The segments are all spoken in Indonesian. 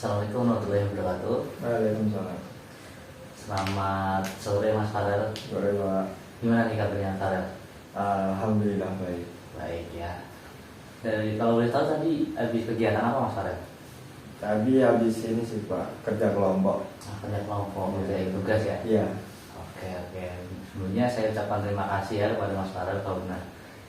Assalamualaikum warahmatullahi wabarakatuh. Waalaikumsalam. Selamat sore Mas Farel. Sore Pak. Gimana nih kabarnya Farel? Alhamdulillah baik. Baik ya. Dari kalau boleh tahu tadi habis kegiatan apa Mas Farel? Tadi habis ini sih Pak, kerja kelompok. Kerja kelompok, kerja tugas ya? Iya. Oke. Sebelumnya saya ucapkan terima kasih ya kepada Mas Farel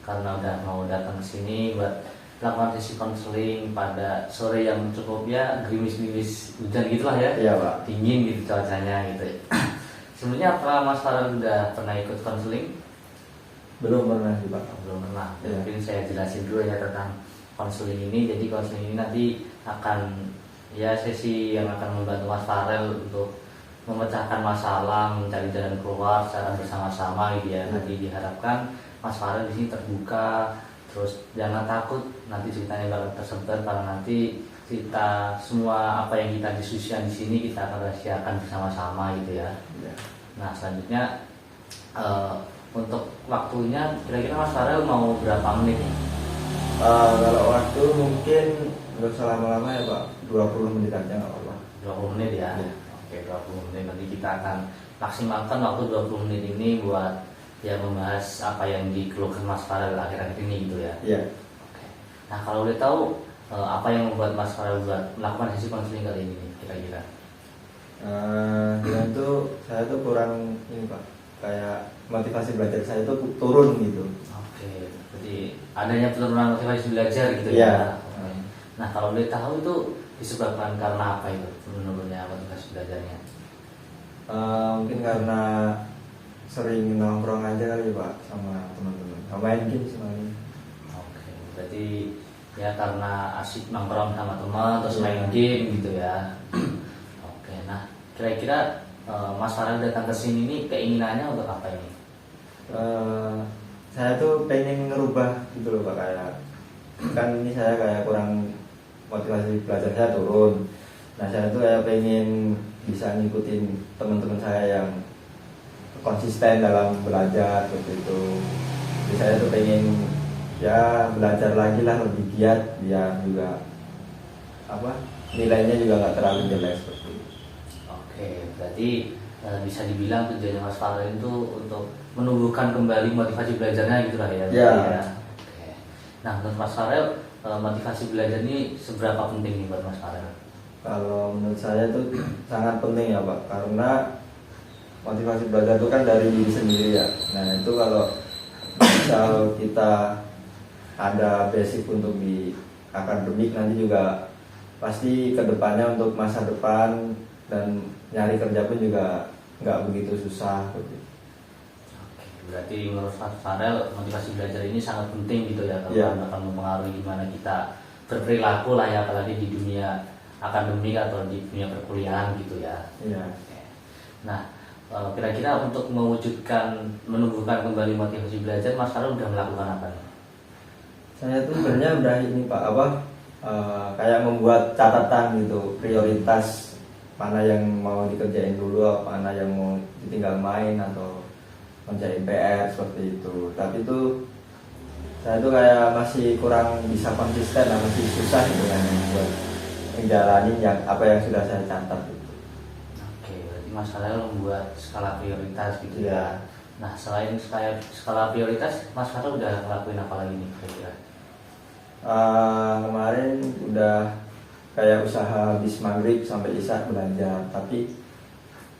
karena udah mau datang ke sini buat melakukan sesi konseling pada sore yang cukup ya gerimis-gerimis hujan gitulah ya. Iya Pak. Dingin gitu cuacanya gitu. Sebelumnya apa Mas Farel udah pernah ikut konseling? Belum pernah sih Pak. Belum pernah. Ya. Mungkin saya jelasin dulu ya tentang konseling ini. Jadi konseling ini nanti akan ya sesi yang akan membantu Mas Farel untuk memecahkan masalah, mencari jalan keluar secara bersama-sama gitu ya. Nanti diharapkan Mas Farel di sini terbuka, terus jangan takut nanti ceritanya bakal tersebar karena nanti kita semua apa yang kita diskusikan di sini kita akan rahasiakan bersama-sama gitu ya. Ya. Nah selanjutnya untuk waktunya kira-kira Mas Farel mau berapa menit nih? Kalau waktu mungkin nggak usah lama-lama ya Pak, 20 menit aja nggak apa-apa. 20 menit ya? Ya. Oke 20 menit nanti kita akan maksimalkan waktu 20 menit ini buat ya membahas apa yang dikeluhkan Mas Farel akhir-akhir ini gitu ya. Iya. Oke. Nah kalau boleh tahu apa yang membuat Mas Farel buat melakukan sesi konseling kali ini kira-kira? Dan tuh saya tuh kurang ini Pak, kayak motivasi belajar saya tuh turun gitu. Oke, jadi adanya penurunan motivasi belajar gitu Iya. ya. Oke. Nah kalau boleh tahu itu disebabkan karena apa itu menurunnya motivasi belajarnya? Mungkin karena sering nongkrong aja kali Pak sama teman-teman, main game sama ini. Oke, berarti ya karena asik nongkrong sama teman terus Iya. main game gitu ya. Oke, nah kira-kira Mas Farel datang ke sini ini keinginannya untuk apa ini? Saya tuh pengen ngerubah gitu loh Pak, kayak kan ini saya kayak kurang motivasi belajar saya turun. Nah saya tuh kayak pengen bisa ngikutin teman-teman saya yang konsisten dalam belajar seperti itu. Jadi saya tuh pengen ya belajar lagi lah lebih giat biar juga apa nilainya juga nggak terlalu jelek seperti itu. Oke, berarti bisa dibilang tujuannya Mas Farel itu untuk menumbuhkan kembali motivasi belajarnya gitu lah ya. Ya. Ya. Oke. Nah, menurut Mas Farel motivasi belajar ini seberapa penting nih buat Mas Farel? Kalau menurut saya itu sangat penting ya Pak, karena motivasi belajar itu kan dari diri sendiri ya. Nah itu kalau misal kita ada basic untuk di akademik, nanti juga pasti kedepannya untuk masa depan dan nyari kerja pun juga nggak begitu susah. Oke, berarti menurut Mas Farel motivasi belajar ini sangat penting gitu ya, Iya. karena akan mempengaruhi gimana kita berperilaku lah ya, apalagi di dunia akademik atau di dunia perkuliahan gitu ya. Iya. Oke. Nah, kira-kira untuk mewujudkan menumbuhkan kembali motivasi belajar, Mas Farel udah melakukan apa nih? Saya tuh sebenarnya udah ini Pak, kayak membuat catatan gitu, prioritas mana yang mau dikerjain dulu, mana yang mau ditinggal main atau mengerjain PR seperti itu. Tapi tuh saya tuh kayak masih kurang bisa konsisten, masih susah gitu kan buat menjalani yang apa yang sudah saya catat gitu. Oke, berarti Mas Farel membuat skala prioritas gitu Iya. ya. Nah, selain skala prioritas, Mas Farel udah ngelakuin apa lagi nih kira-kira? Kemarin udah kayak usaha habis maghrib sampai isya belajar, tapi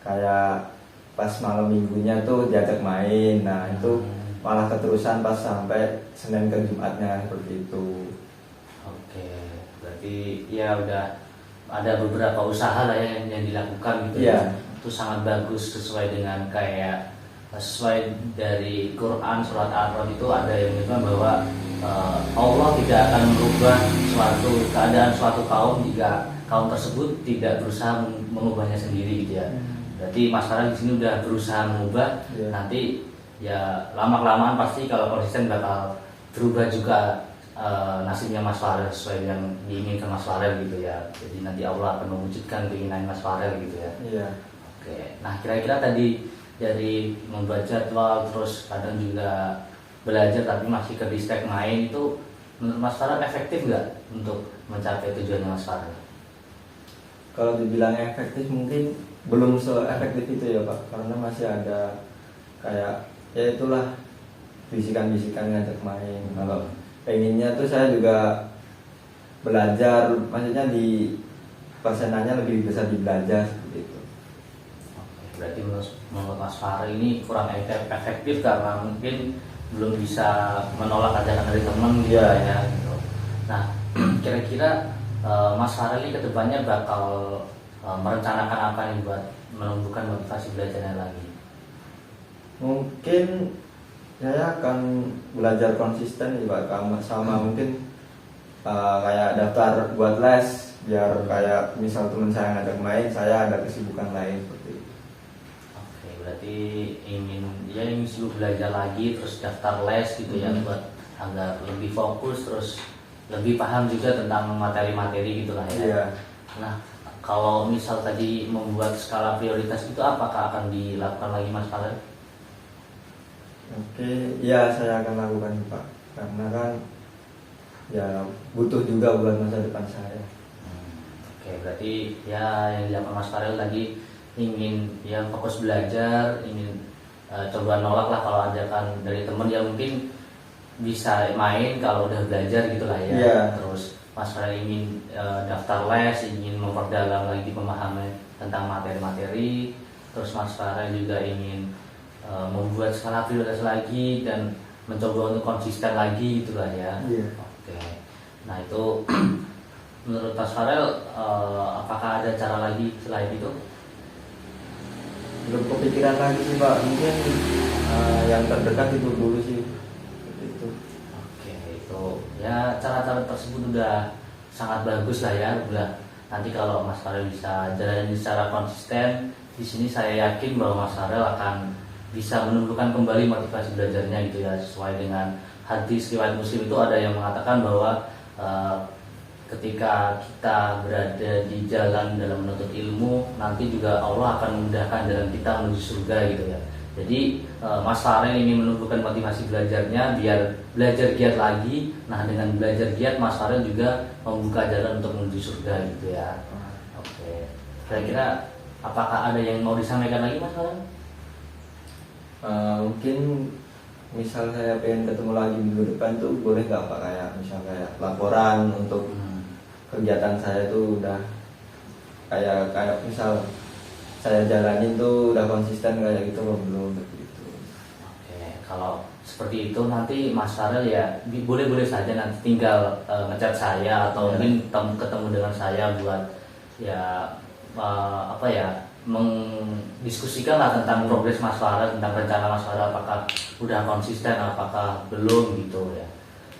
kayak pas malam minggunya tuh diajak main. Nah itu malah keterusan pas sampai Senin ke Jumatnya seperti itu. Oke, berarti ya udah ada beberapa usaha lah ya yang dilakukan gitu Iya. ya. Itu sangat bagus sesuai dengan kayak sesuai dari Quran surat Al-Rod itu ada yang bilang bahwa Allah tidak akan merubah suatu keadaan suatu kaum jika kaum tersebut tidak berusaha mengubahnya sendiri gitu ya. Berarti Mas Farel di sini udah berusaha mengubah. Iya. Nanti ya lama-kelamaan pasti kalau konsisten bakal berubah juga nasibnya Mas Farel sesuai yang diinginkan Mas Farel gitu ya. Jadi nanti Allah akan mewujudkan keinginan Mas Farel gitu ya. Iya. Oke, nah kira-kira tadi dari membuat jadwal terus kadang juga belajar tapi masih ke distract main itu menurut Mas Farel efektif nggak untuk mencapai tujuannya Mas Farel? Kalau dibilang efektif mungkin belum se-efektif itu ya Pak, karena masih ada kayak ya itulah bisikan-bisikan ngajak main. Kalau pengennya tuh saya juga belajar, maksudnya di persenannya lebih besar di belajar seperti itu. Oke, berarti menurut Mas Fahri ini kurang efektif karena mungkin belum bisa menolak ajakan dari teman gitu ya. Gitu. Nah, kira-kira Mas Fahri ini kedepannya bakal merencanakan apa nih buat menumbuhkan motivasi belajarnya lagi? Mungkin saya akan belajar konsisten ya Pak, sama mungkin kayak daftar buat les, biar kayak misal teman saya ngajak main, saya ada kesibukan lain seperti itu. Oke, berarti ingin sibuk belajar lagi, terus daftar les gitu ya, buat agar lebih fokus, terus lebih paham juga tentang materi-materi gitulah ya. Iya. Nah, kalau misal tadi membuat skala prioritas itu apakah akan dilakukan lagi Mas Fahri? Oke, ya saya akan lakukan Pak, karena kan ya butuh juga buat masa depan saya. Oke, berarti ya yang dilakukan Mas Farel tadi ingin ya fokus belajar, ingin coba nolak lah kalau ajakan dari temen yang mungkin bisa main kalau udah belajar gitulah ya. Yeah. Terus Mas Farel ingin daftar les, ingin memperdalam lagi pemahaman tentang materi-materi. Terus Mas Farel juga ingin membuat skala prioritas lagi dan mencoba untuk konsisten lagi gitulah ya. Yeah. Oke. Nah itu menurut Mas Farel apakah ada cara lagi selain itu? Belum kepikiran lagi sih Pak, mungkin yang terdekat itu dulu sih. Seperti itu. Oke, itu ya cara-cara tersebut udah sangat bagus lah ya. Udah nanti kalau Mas Farel bisa jalan secara konsisten, di sini saya yakin bahwa Mas Farel akan bisa menumbuhkan kembali motivasi belajarnya gitu ya, sesuai dengan hadis riwayat Muslim itu ada yang mengatakan bahwa ketika kita berada di jalan dalam menuntut ilmu, nanti juga Allah akan memudahkan jalan kita menuju surga gitu ya. Jadi Mas Farel ingin menumbuhkan motivasi belajarnya biar belajar giat lagi. Nah dengan belajar giat Mas Farel juga membuka jalan untuk menuju surga gitu ya. Oke, kira-kira apakah ada yang mau disampaikan lagi Mas Farel? Mungkin misal saya pengen ketemu lagi minggu depan tuh boleh nggak Pak, kayak misal kayak laporan untuk kegiatan saya tuh udah kayak misal saya jalanin tuh udah konsisten kayak gitu belum gitu. Oke, kalau seperti itu nanti Mas Farel ya boleh-boleh saja nanti tinggal ngechat saya atau mungkin ketemu dengan saya buat ya apa ya mendiskusikan lah tentang progres Mas Farel, tentang rencana Mas Farel apakah udah konsisten apakah belum gitu ya.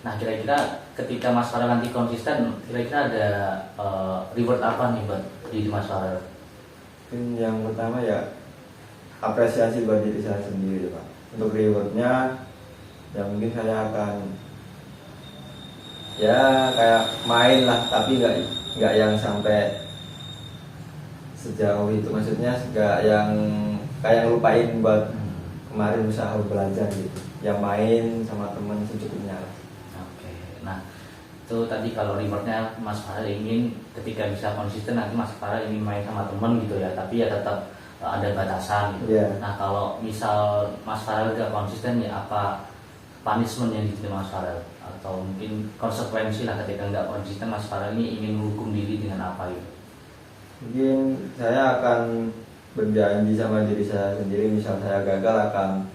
Nah kira-kira ketika Mas Farel nanti konsisten, kira-kira ada reward apa nih buat diri Mas Farel? Mungkin yang pertama ya apresiasi buat diri saya sendiri Pak. Untuk rewardnya ya mungkin saya akan ya kayak main lah, tapi nggak yang sampai sejauh itu, maksudnya nggak yang kayak lupain buat kemarin usaha belajar gitu, yang main sama temen secukupnya. Oke, nah itu tadi kalau rewardnya Mas Farel ingin ketika bisa konsisten nanti Mas Farel ingin main sama temen gitu ya, tapi ya tetap ada batasan gitu. Yeah. Nah kalau misal Mas Farel gak konsisten ya apa punishment yang diterima Mas Farel atau mungkin konsekuensi lah ketika nggak konsisten Mas Farel ini ingin menghukum diri dengan apa gitu? Mungkin saya akan berjanji sama diri saya sendiri, misal saya gagal akan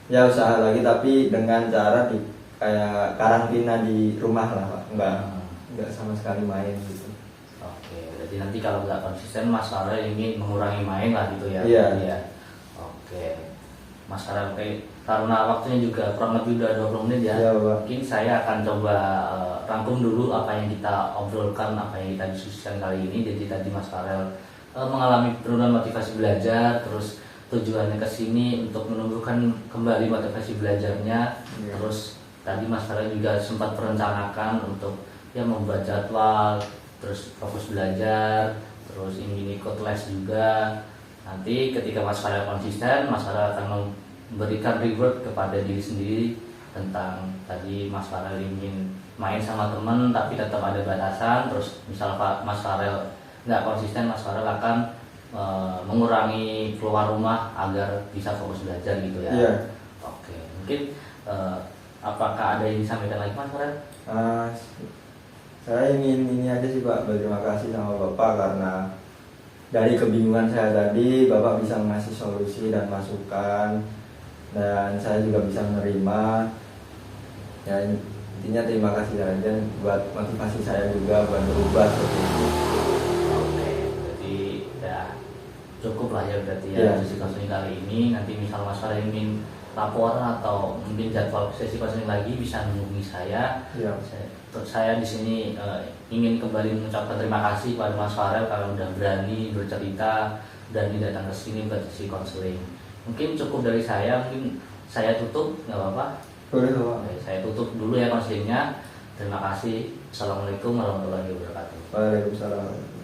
ya usaha lagi, tapi dengan cara di kayak karantina di rumah lah Pak, nggak sama sekali main gitu. Oke, berarti nanti kalau nggak konsisten Mas Farel ingin mengurangi main lah gitu ya? Iya. Ya. Oke, Mas Farel, karena waktunya juga kurang lebih udah 20 menit ya. Iya, Pak. Mungkin saya akan coba rangkum dulu apa yang kita obrolkan, apa yang kita diskusikan kali ini. Jadi tadi Mas Farel mengalami penurunan motivasi belajar, terus tujuannya ke sini untuk menumbuhkan kembali motivasi belajarnya. Iya. Terus tadi Mas Farel juga sempat merencanakan untuk ya membuat jadwal, terus fokus belajar, terus ingin ikut les juga. Nanti ketika Mas Farel konsisten, Mas Farel akan memberikan reward kepada diri sendiri tentang tadi Mas Farel ingin main sama temen tapi tetap ada batasan. Terus misal Mas Farel nggak konsisten, Mas Farel akan mengurangi keluar rumah agar bisa fokus belajar gitu ya. Iya. Oke, mungkin apakah ada yang disampaikan lagi Mas Farel? Ah, saya ingin ini aja sih Pak, berterima kasih sama Bapak karena dari kebingungan saya tadi Bapak bisa mengasih solusi dan masukan, dan saya juga bisa menerima. Ya intinya terima kasih aja buat motivasi saya juga buat berubah seperti itu. Oke, jadi ya cukup lah ya berarti ya Iya. sesi konseling kali ini. Nanti misal Mas Farel ingin laporan atau mungkin jadwal sesi konseling lagi bisa menghubungi saya. Iya. Saya di sini ingin kembali mengucapkan terima kasih kepada Mas Farel karena udah berani bercerita dan datang ke sini buat sesi konseling. Mungkin cukup dari saya, mungkin saya tutup, nggak apa-apa. Boleh Pak. Oke, saya tutup dulu ya konselingnya. Terima kasih. Assalamualaikum warahmatullahi wabarakatuh. Waalaikumsalam.